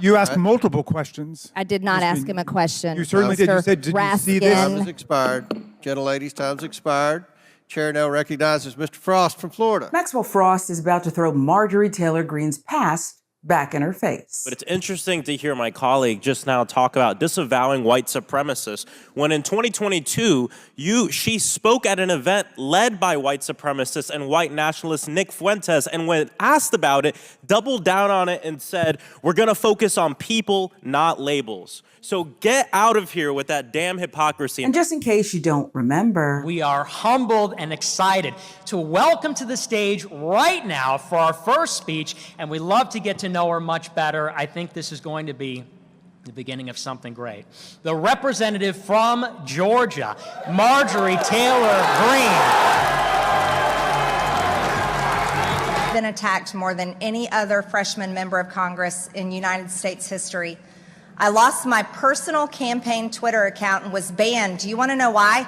You asked multiple questions. I did not ask him a question. You certainly did. You said, did you see this? Time has expired. Gentlelady's time's expired. Chair now recognizes Mr. Frost from Florida. Maxwell Frost is about to throw Marjorie Taylor Greene's past back in her face. But it's interesting to hear my colleague just now talk about disavowing white supremacists when in 2022, she spoke at an event led by white supremacist and white nationalist Nick Fuentes, and when asked about it, doubled down on it and said, we're gonna focus on people, not labels. So get out of here with that damn hypocrisy. And just in case you don't remember, we are humbled and excited to welcome to the stage right now for our first speech, and we love to get to know her much better. I think this is going to be the beginning of something great. The representative from Georgia, Marjorie Taylor Greene. Been attacked more than any other freshman member of Congress in United States history. I lost my personal campaign Twitter account and was banned. Do you want to know why?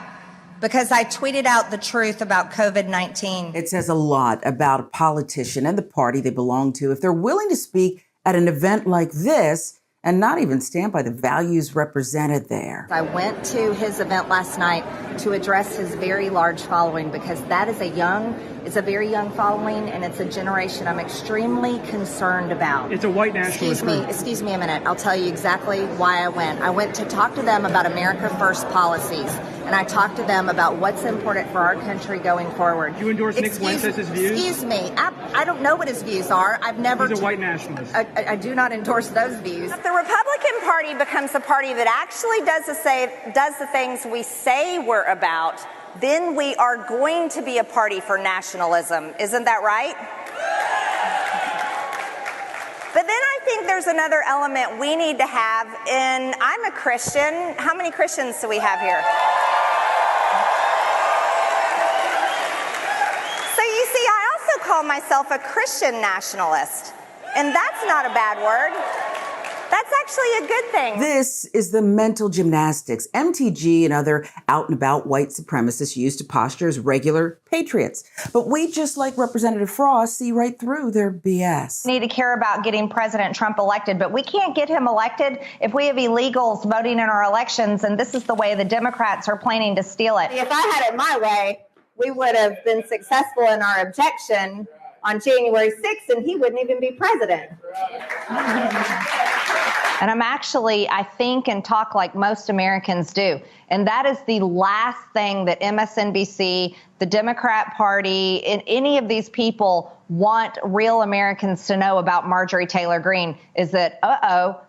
Because I tweeted out the truth about COVID-19. It says a lot about a politician and the party they belong to if they're willing to speak at an event like this and not even stand by the values represented there. I went to his event last night to address his very large following because that is it's a very young following, and it's a generation I'm extremely concerned about. It's a white nationalist group. Excuse me a minute. I'll tell you exactly why I went. I went to talk to them about America First policies, and I talked to them about what's important for our country going forward. You endorse Nick Fuentes' views? Excuse me. I don't know what his views are. I've never... He's a white nationalist. I do not endorse those views. If the Republican Party becomes the party that actually does the things we say we're about, then we are going to be a party for nationalism. Isn't that right? But then I think there's another element we need to have, and I'm a Christian. How many Christians do we have here? So you see, I also call myself a Christian nationalist, and that's not a bad word. That's actually a good thing. This is the mental gymnastics MTG and other out-and-about white supremacists use to posture as regular patriots. But we, just like Representative Frost, see right through their BS. We need to care about getting President Trump elected, but we can't get him elected if we have illegals voting in our elections, and this is the way the Democrats are planning to steal it. If I had it my way, we would have been successful in our objection on January 6th, and he wouldn't even be president. And I think and talk like most Americans do. And that is the last thing that MSNBC, the Democrat Party, and any of these people want real Americans to know about Marjorie Taylor Greene is that,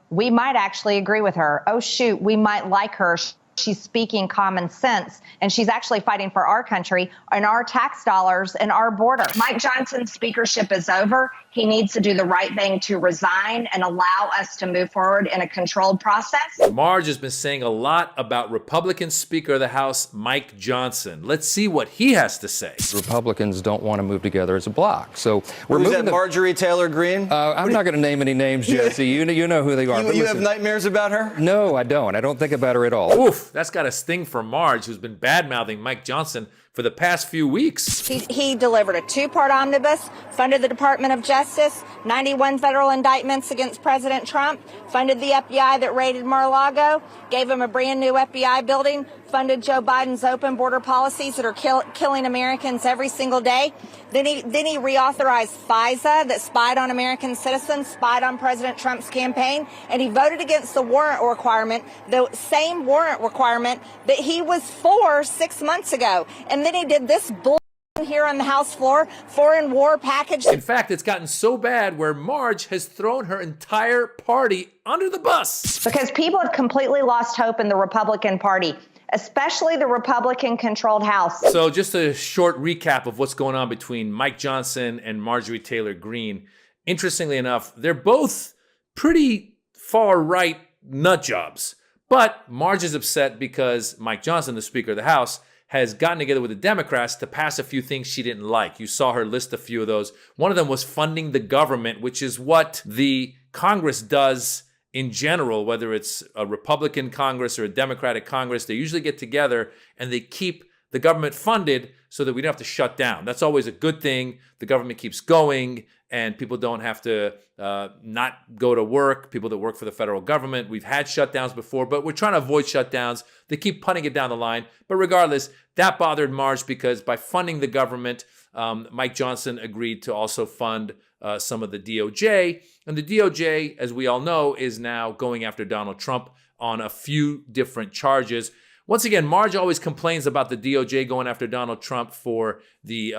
we might actually agree with her. Oh, shoot, we might like her. She's speaking common sense, and she's actually fighting for our country and our tax dollars and our border. Mike Johnson's speakership is over. He needs to do the right thing to resign and allow us to move forward in a controlled process. Marge has been saying a lot about Republican Speaker of the House, Mike Johnson. Let's see what he has to say. Republicans don't want to move together as a bloc. So we're Who's moving that, Marjorie Taylor Greene? I'm not going to name any names, Jesse. You know who they are. You have nightmares about her? No, I don't. I don't think about her at all. Oof, that's got a sting for Marge, who's been bad-mouthing Mike Johnson for the past few weeks. He delivered a two-part omnibus, funded the Department of Justice, 91 federal indictments against President Trump, funded the FBI that raided Mar-a-Lago, gave him a brand new FBI building, funded Joe Biden's open border policies that are killing Americans every single day. Then he reauthorized FISA that spied on American citizens, spied on President Trump's campaign, and he voted against the warrant requirement, the same warrant requirement that he was for 6 months ago. And then he did this bull here on the House floor, foreign war package. In fact, it's gotten so bad where Marge has thrown her entire party under the bus. Because people have completely lost hope in the Republican Party, especially the Republican-controlled House. So just a short recap of what's going on between Mike Johnson and Marjorie Taylor Greene. Interestingly enough, they're both pretty far-right nut jobs. But Marge is upset because Mike Johnson, the Speaker of the House, has gotten together with the Democrats to pass a few things she didn't like. You saw her list a few of those. One of them was funding the government, which is what the Congress does in general, whether it's a Republican Congress or a Democratic Congress. They usually get together and they keep the government funded so that we don't have to shut down. That's always a good thing. The government keeps going and people don't have to not go to work, people that work for the federal government. We've had shutdowns before, but we're trying to avoid shutdowns. They keep punting it down the line. But regardless, that bothered Marge because by funding the government, Mike Johnson agreed to also fund some of the DOJ. And the DOJ, as we all know, is now going after Donald Trump on a few different charges. Once again, Marge always complains about the DOJ going after Donald Trump for the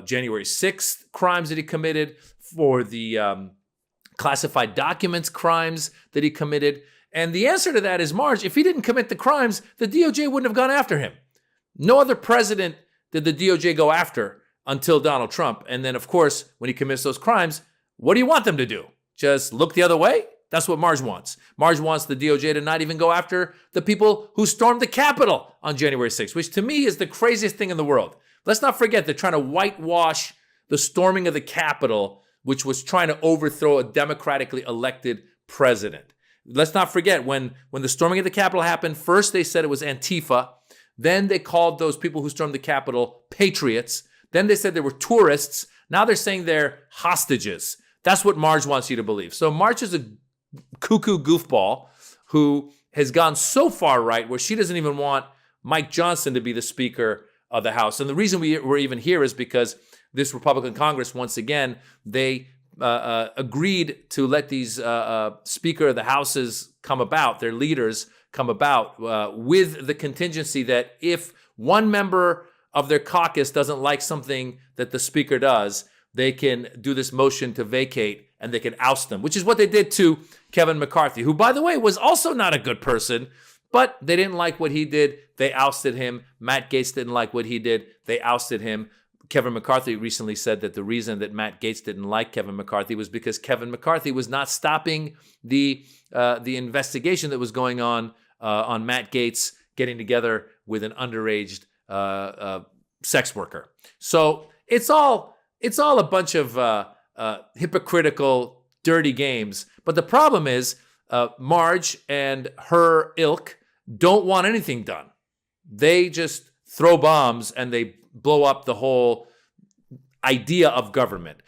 January 6th crimes that he committed, for the classified documents crimes that he committed. And the answer to that is, Marge, if he didn't commit the crimes, the DOJ wouldn't have gone after him. No other president did the DOJ go after until Donald Trump. And then, of course, when he commits those crimes, what do you want them to do? Just look the other way? That's what Marge wants. Marge wants the DOJ to not even go after the people who stormed the Capitol on January 6th, which to me is the craziest thing in the world. Let's not forget they're trying to whitewash the storming of the Capitol, which was trying to overthrow a democratically elected president. Let's not forget when the storming of the Capitol happened, first they said it was Antifa. Then they called those people who stormed the Capitol patriots. Then they said they were tourists. Now they're saying they're hostages. That's what Marge wants you to believe. So Marge is a cuckoo goofball who has gone so far right where she doesn't even want Mike Johnson to be the Speaker of the House. And the reason we're even here is because this Republican Congress, once again, they agreed to let these Speaker of the Houses come about, their leaders come about, with the contingency that if one member of their caucus doesn't like something that the Speaker does, they can do this motion to vacate and they can oust them, which is what they did to Kevin McCarthy, who, by the way, was also not a good person, but they didn't like what he did. They ousted him. Matt Gaetz didn't like what he did. They ousted him. Kevin McCarthy recently said that the reason that Matt Gaetz didn't like Kevin McCarthy was because Kevin McCarthy was not stopping the investigation that was going on Matt Gaetz getting together with an underage sex worker. So it's all a bunch of hypocritical, dirty games. But the problem is Marge and her ilk don't want anything done. They just throw bombs and they blow up the whole idea of government.